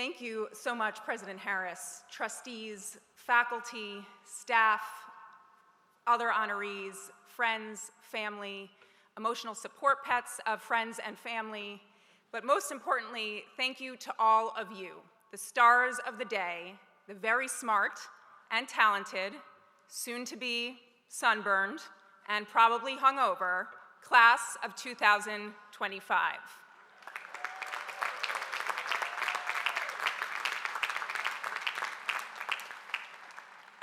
Thank you so much, President Harris, trustees, faculty, staff, other honorees, friends, family, emotional support pets of friends and family, but most importantly, thank you to all of you, the stars of the day, the very smart and talented, soon to be sunburned and probably hungover, class of 2025.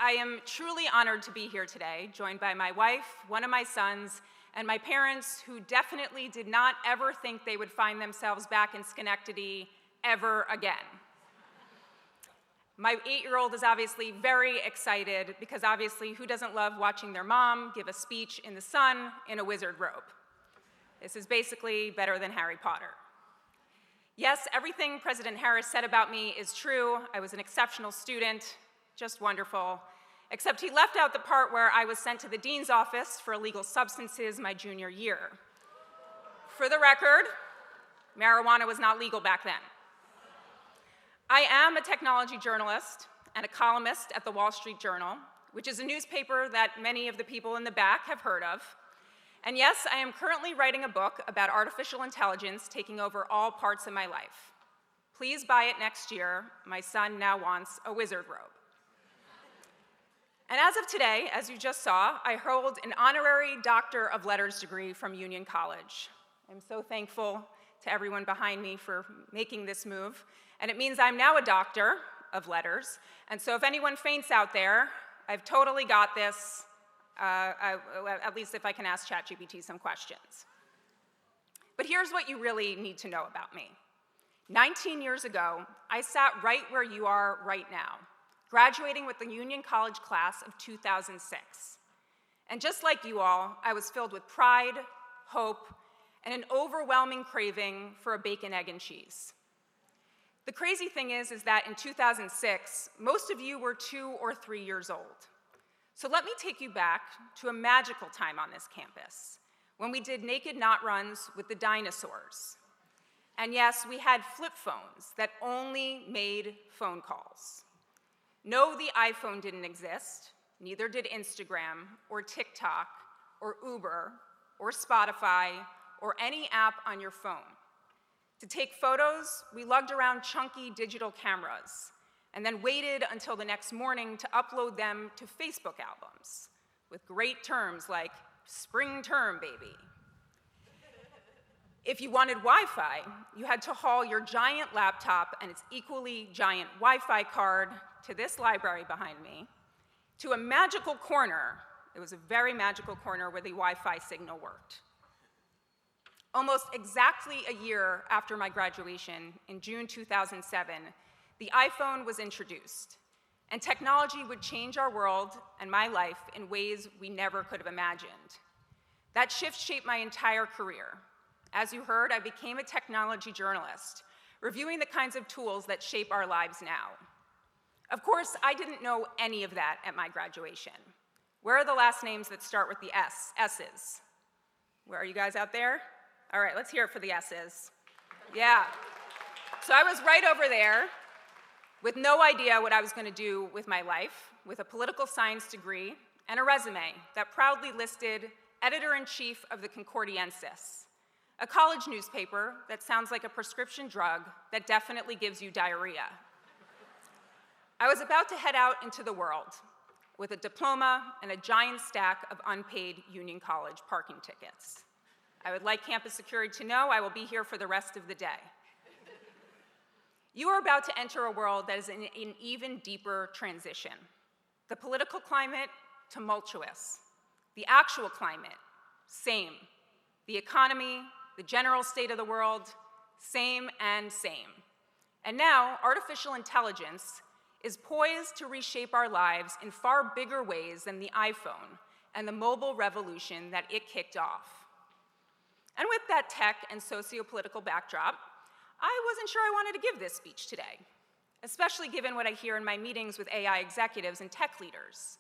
I am truly honored to be here today, joined by my wife, one of my sons, and my parents, who definitely did not ever think they would find themselves back in Schenectady ever again. My 8-year-old is obviously very excited because obviously who doesn't love watching their mom give a speech in the sun in a wizard robe? This is basically better than Harry Potter. Yes, everything President Harris said about me is true. I was an exceptional student, just wonderful, except he left out the part where I was sent to the dean's office for illegal substances my junior year. For the record, marijuana was not legal back then. I am a technology journalist and a columnist at the Wall Street Journal, which is a newspaper that many of the people in the back have heard of. And yes, I am currently writing a book about artificial intelligence taking over all parts of my life. Please buy it next year. My son now wants a wizard robe. And as of today, as you just saw, I hold an honorary Doctor of Letters degree from Union College. I'm so thankful to everyone behind me for making this move. And it means I'm now a Doctor of Letters. And so if anyone faints out there, I've totally got this, at least if I can ask ChatGPT some questions. But here's what you really need to know about me. 19 years ago, I sat right where you are right now, graduating with the Union College class of 2006. And just like you all, I was filled with pride, hope, and an overwhelming craving for a bacon, egg, and cheese. The crazy thing is that in 2006, most of you were 2 or 3 years old. So let me take you back to a magical time on this campus, when we did naked knot runs with the dinosaurs. And yes, we had flip phones that only made phone calls. No, the iPhone didn't exist, neither did Instagram, or TikTok, or Uber, or Spotify, or any app on your phone. To take photos, we lugged around chunky digital cameras, and then waited until the next morning to upload them to Facebook albums, with great terms like spring term, baby. If you wanted Wi-Fi, you had to haul your giant laptop and its equally giant Wi-Fi card to this library behind me, to a magical corner. It was a very magical corner where the Wi-Fi signal worked. Almost exactly a year after my graduation, in June 2007, the iPhone was introduced, and technology would change our world and my life in ways we never could have imagined. That shift shaped my entire career. As you heard, I became a technology journalist, reviewing the kinds of tools that shape our lives now. Of course, I didn't know any of that at my graduation. Where are the last names that start with the S's? Where are you guys out there? All right, let's hear it for the S's. Yeah. So I was right over there with no idea what I was going to do with my life, with a political science degree and a resume that proudly listed editor-in-chief of the Concordiensis, a college newspaper that sounds like a prescription drug that definitely gives you diarrhea. I was about to head out into the world with a diploma and a giant stack of unpaid Union College parking tickets. I would like campus security to know I will be here for the rest of the day. You are about to enter a world that is in an even deeper transition. The political climate, tumultuous. The actual climate, same. The economy, the general state of the world, same and same. And now, artificial intelligence is poised to reshape our lives in far bigger ways than the iPhone and the mobile revolution that it kicked off. And with that tech and socio-political backdrop, I wasn't sure I wanted to give this speech today, especially given what I hear in my meetings with AI executives and tech leaders.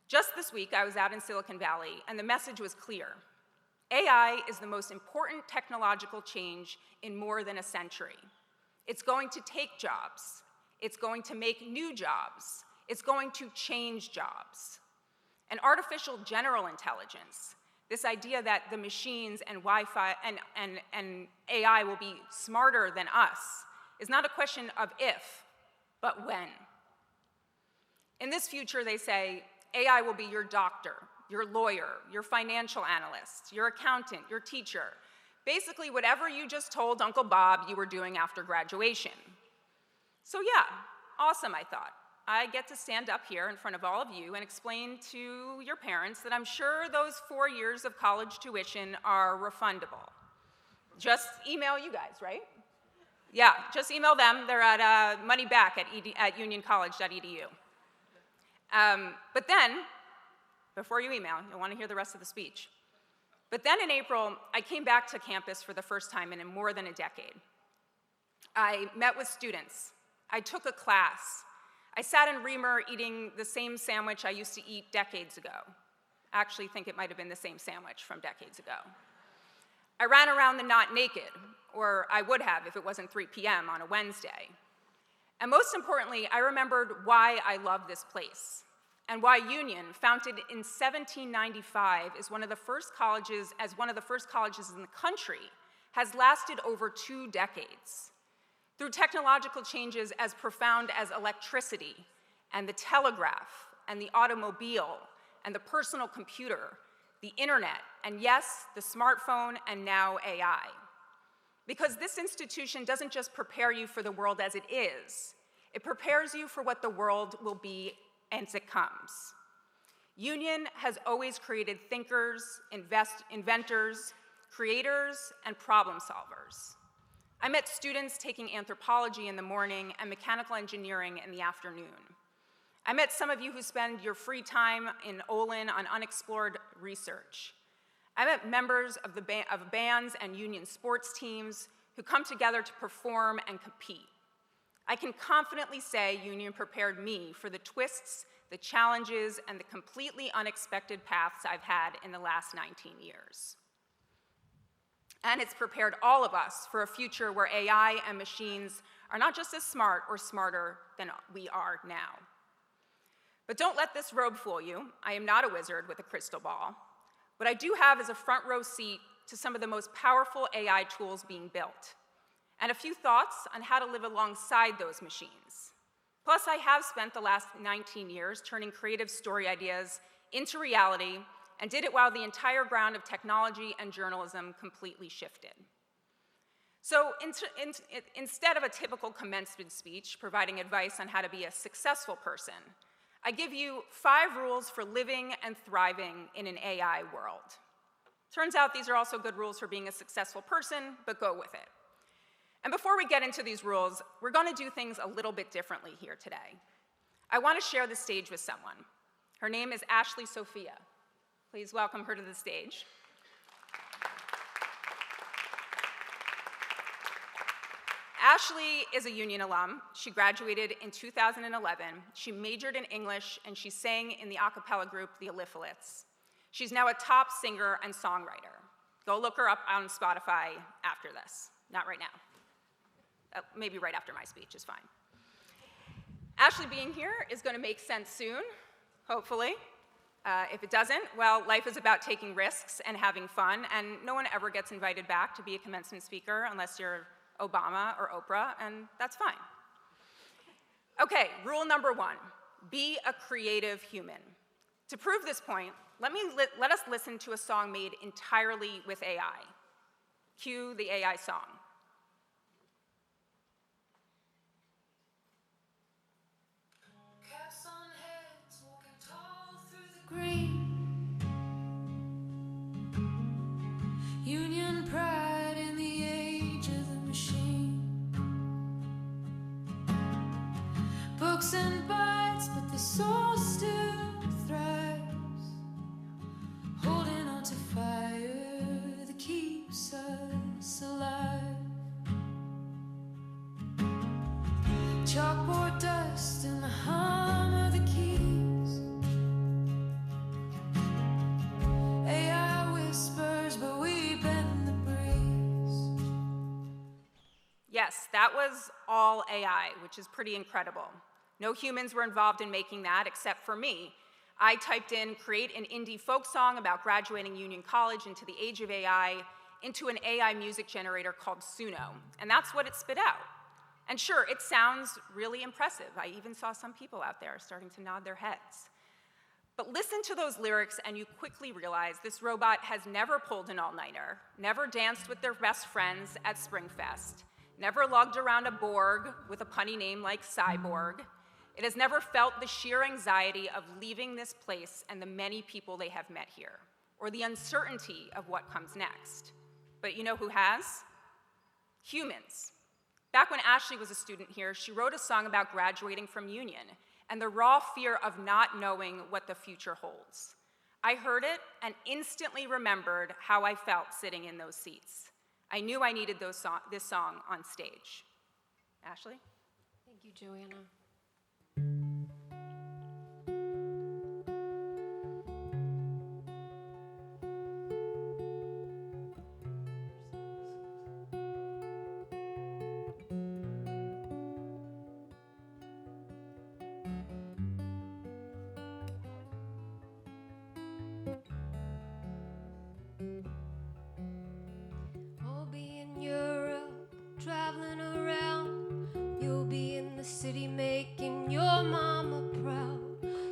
Just this week, I was out in Silicon Valley, and the message was clear. AI is the most important technological change in more than a century. It's going to take jobs. It's going to make new jobs. It's going to change jobs. And artificial general intelligence, this idea that the machines and Wi-Fi and AI will be smarter than us, is not a question of if, but when. In this future, they say, AI will be your doctor, your lawyer, your financial analyst, your accountant, your teacher, basically whatever you just told Uncle Bob you were doing after graduation. So yeah, awesome, I thought. I get to stand up here in front of all of you and explain to your parents that I'm sure those 4 years of college tuition are refundable. Just email you guys, right? Yeah, just email them. They're at moneyback at unioncollege.edu. But then, before you email, you'll want to hear the rest of the speech. But then in April, I came back to campus for the first time in more than a decade. I met with students. I took a class. I sat in Reamer eating the same sandwich I used to eat decades ago. I actually think it might have been the same sandwich from decades ago. I ran around the Not Naked, or I would have if it wasn't 3 p.m. on a Wednesday. And most importantly, I remembered why I love this place, and why Union, founded in 1795, is one of the first colleges in the country, has lasted over 2 decades. Through technological changes as profound as electricity, and the telegraph, and the automobile, and the personal computer, the internet, and yes, the smartphone, and now AI. Because this institution doesn't just prepare you for the world as it is, it prepares you for what the world will be as it comes. Union has always created thinkers, inventors, creators, and problem solvers. I met students taking anthropology in the morning and mechanical engineering in the afternoon. I met some of you who spend your free time in Olin on unexplored research. I met members of bands and union sports teams who come together to perform and compete. I can confidently say Union prepared me for the twists, the challenges, and the completely unexpected paths I've had in the last 19 years. And it's prepared all of us for a future where AI and machines are not just as smart or smarter than we are now. But don't let this robe fool you. I am not a wizard with a crystal ball. What I do have is a front row seat to some of the most powerful AI tools being built, and a few thoughts on how to live alongside those machines. Plus, I have spent the last 19 years turning creative story ideas into reality, and did it while the entire ground of technology and journalism completely shifted. So instead of a typical commencement speech providing advice on how to be a successful person, I give you 5 rules for living and thriving in an AI world. Turns out these are also good rules for being a successful person, but go with it. And before we get into these rules, we're going to do things a little bit differently here today. I want to share the stage with someone. Her name is Ashley Sophia. Please welcome her to the stage. Ashley is a Union alum. She graduated in 2011. She majored in English, and she sang in the a cappella group, the Ellipholiths. She's now a top singer and songwriter. Go look her up on Spotify after this. Not right now. Maybe right after my speech is fine. Ashley being here is going to make sense soon, hopefully. If it doesn't, well, life is about taking risks and having fun, and no one ever gets invited back to be a commencement speaker unless you're Obama or Oprah, and that's fine. Okay, rule number 1, be a creative human. To prove this point, let us listen to a song made entirely with AI. Cue the AI song. Caps on heads, walking tall through the green. Union pride in the age of the machine. Books and bites, but the soul still thrives, holding on to fire that keeps us alive. Chalkboard dust and the hum of the keys. AI whispers, but we bend the breeze. Yes, that was all AI, which is pretty incredible. No humans were involved in making that except for me. I typed in, create an indie folk song about graduating Union College into the age of AI, into an AI music generator called Suno, and that's what it spit out. And sure, it sounds really impressive. I even saw some people out there starting to nod their heads. But listen to those lyrics and you quickly realize this robot has never pulled an all-nighter, never danced with their best friends at Springfest, never lugged around a Borg with a punny name like Cyborg. It has never felt the sheer anxiety of leaving this place and the many people they have met here, or the uncertainty of what comes next. But you know who has? Humans. Back when Ashley was a student here, she wrote a song about graduating from Union and the raw fear of not knowing what the future holds. I heard it and instantly remembered how I felt sitting in those seats. I knew I needed this song on stage. Ashley? Thank you, Joanna. I'll be in Europe, traveling around. You'll be in the city making your mama proud.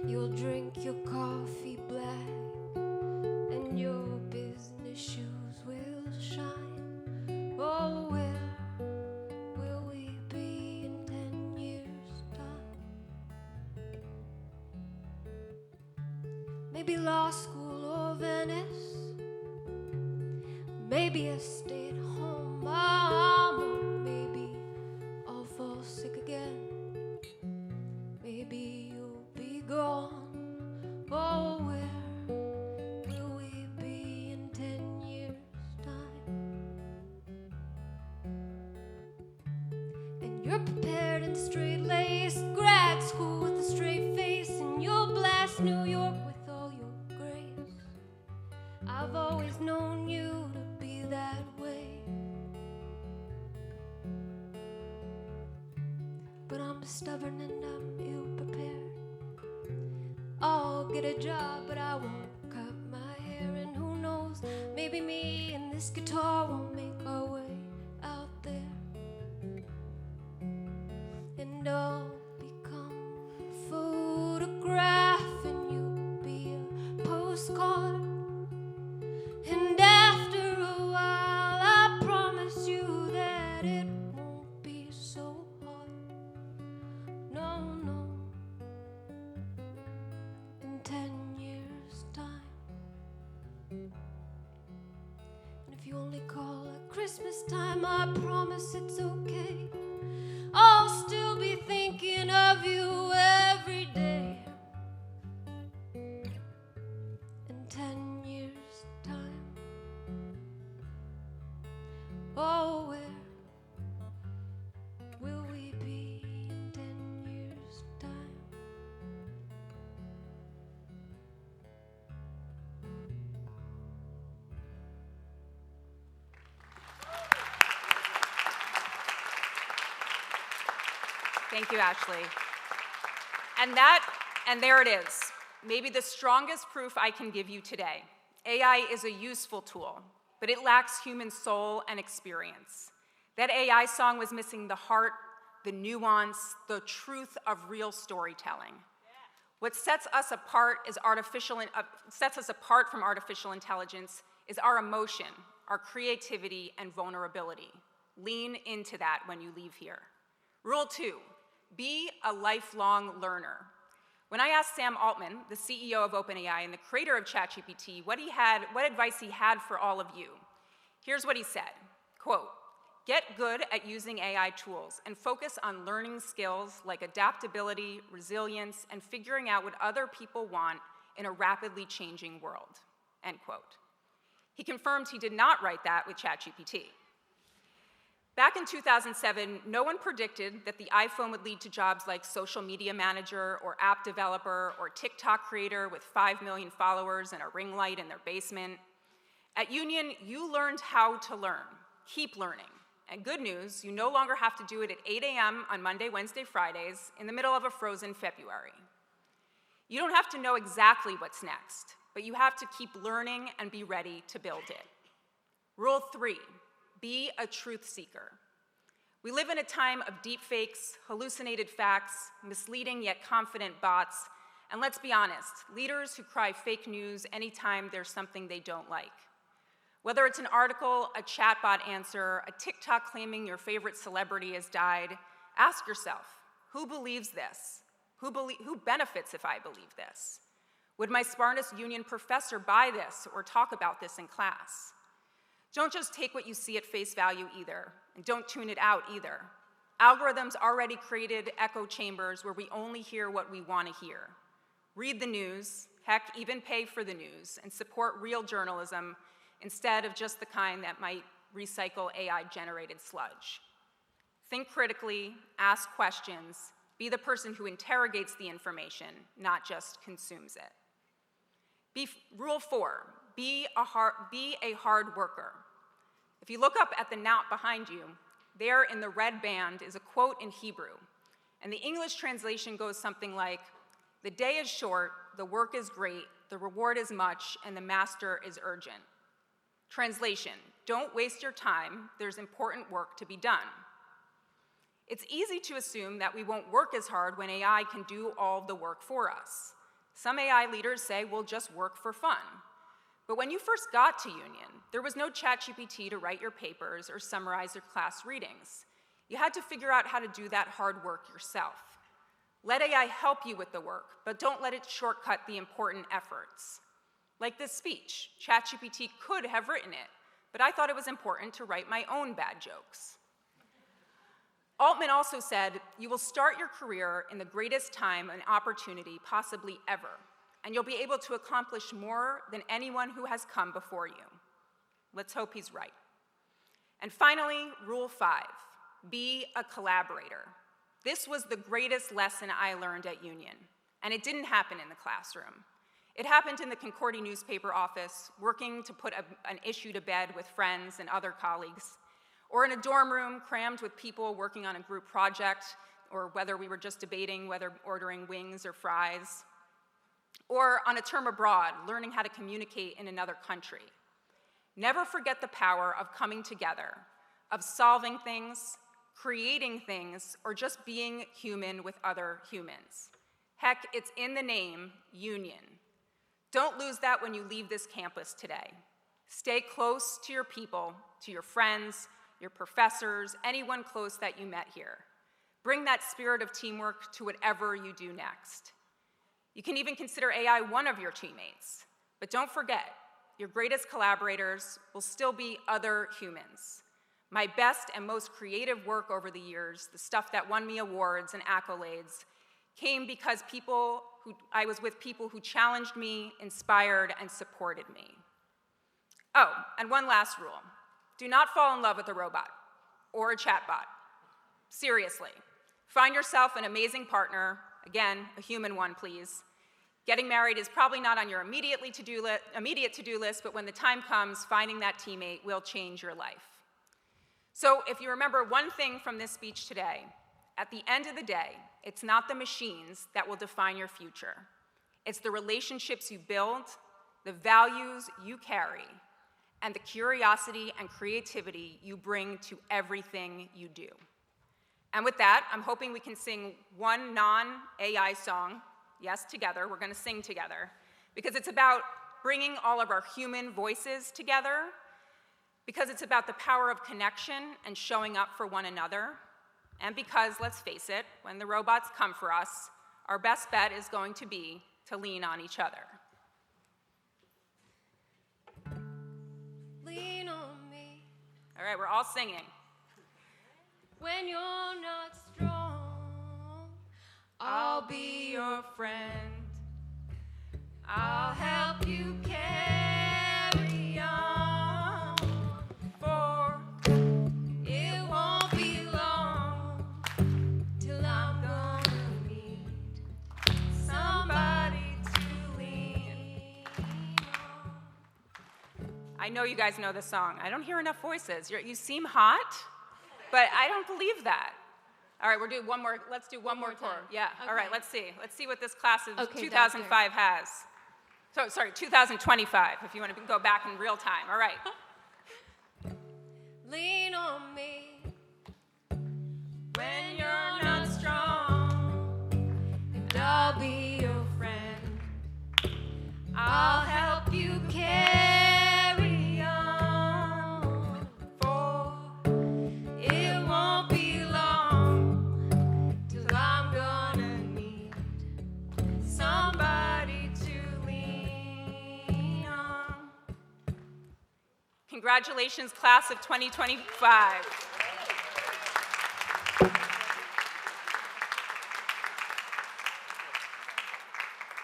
You'll drink your coffee black, and your business shoes will shine. Oh, where will we be in 10 years' time? Maybe law school or Venice. Maybe I stay at home, or maybe I'll fall sick again. Maybe you'll be gone. Oh, where will we be in 10 years' time? And you're prepared in straight-laced grad school with a straight face, and you'll blast New York with all your grace. I've always known you to be that way, but I'm stubborn and I'm ill-prepared. I'll get a job, but I won't cut my hair, and who knows, maybe me and this guitar won't make our way out there, and I'll become a photograph, and you'll be a postcard. And after a while, I promise you that it won't be so hard. No, no. In 10 years' time. And if you only call at Christmas time, I promise it's okay. I'll still be thinking of you every day. In 10 years' time. Oh, where will we be in 10 years' time? Thank you, Ashley. And there it is. Maybe the strongest proof I can give you today. AI is a useful tool, but it lacks human soul and experience. That AI song was missing the heart, the nuance, the truth of real storytelling. What sets us apart from artificial intelligence is our emotion, our creativity, and vulnerability. Lean into that when you leave here. Rule 2, be a lifelong learner. When I asked Sam Altman, the CEO of OpenAI and the creator of ChatGPT, what advice he had for all of you, here's what he said, quote, "Get good at using AI tools and focus on learning skills like adaptability, resilience, and figuring out what other people want in a rapidly changing world," end quote. He confirmed he did not write that with ChatGPT. Back in 2007, no one predicted that the iPhone would lead to jobs like social media manager or app developer or TikTok creator with 5 million followers and a ring light in their basement. At Union, you learned how to learn. Keep learning. And good news, you no longer have to do it at 8 a.m. on Monday, Wednesday, Fridays in the middle of a frozen February. You don't have to know exactly what's next, but you have to keep learning and be ready to build it. Rule 3, be a truth seeker. We live in a time of deepfakes, hallucinated facts, misleading yet confident bots, and let's be honest, leaders who cry fake news anytime there's something they don't like. Whether it's an article, a chatbot answer, a TikTok claiming your favorite celebrity has died, ask yourself, who believes this? Who benefits if I believe this? Would my smartest union professor buy this or talk about this in class? Don't just take what you see at face value either, and don't tune it out either. Algorithms already created echo chambers where we only hear what we want to hear. Read the news, heck, even pay for the news, and support real journalism instead of just the kind that might recycle AI-generated sludge. Think critically, ask questions, be the person who interrogates the information, not just consumes it. Rule 4, be a hard worker. If you look up at the note behind you, there in the red band is a quote in Hebrew, and the English translation goes something like, "The day is short, the work is great, the reward is much, and the master is urgent." Translation, don't waste your time, there's important work to be done. It's easy to assume that we won't work as hard when AI can do all the work for us. Some AI leaders say we'll just work for fun. But when you first got to Union, there was no ChatGPT to write your papers or summarize your class readings. You had to figure out how to do that hard work yourself. Let AI help you with the work, but don't let it shortcut the important efforts. Like this speech, ChatGPT could have written it, but I thought it was important to write my own bad jokes. Altman also said, you will start your career in the greatest time and opportunity possibly ever, and you'll be able to accomplish more than anyone who has come before you. Let's hope he's right. And finally, rule 5, be a collaborator. This was the greatest lesson I learned at Union, and it didn't happen in the classroom. It happened in the Concordia newspaper office, working to put an issue to bed with friends and other colleagues, or in a dorm room crammed with people working on a group project, or whether we were just debating whether ordering wings or fries, or on a term abroad, learning how to communicate in another country. Never forget the power of coming together, of solving things, creating things, or just being human with other humans. Heck, it's in the name, union. Don't lose that when you leave this campus today. Stay close to your people, to your friends, your professors, anyone close that you met here. Bring that spirit of teamwork to whatever you do next. You can even consider AI one of your teammates, but don't forget, your greatest collaborators will still be other humans. My best and most creative work over the years, the stuff that won me awards and accolades, came because I was with people who challenged me, inspired, and supported me. Oh, and one last rule. Do not fall in love with a robot or a chatbot. Seriously. Find yourself an amazing partner, again, a human one, please. Getting married is probably not on your immediate to-do list, but when the time comes, finding that teammate will change your life. So if you remember one thing from this speech today, at the end of the day, it's not the machines that will define your future. It's the relationships you build, the values you carry, and the curiosity and creativity you bring to everything you do. And with that, I'm hoping we can sing one non-AI song, yes, together, we're gonna sing together, because it's about bringing all of our human voices together, because it's about the power of connection and showing up for one another, and because, let's face it, when the robots come for us, our best bet is going to be to lean on each other. Lean on me All right, we're all singing. when you're not strong. I'll be your friend. I'll help you carry on. For It won't be long till I'm gonna need somebody to lean on. I know you guys know this song. I don't hear enough voices. You seem hot. But I don't believe that. All right, we'll do one more. Let's do one more more time. Yeah. Okay. All right, let's see. Let's see what this class of Okay, 2005 has. So, sorry, 2025, if you want to go back in real time. All right. Lean on me When you're not strong, and I'll be your friend. I'll help you Carry on, for it won't be long till I'm gonna need somebody to lean on. Congratulations, class of 2025.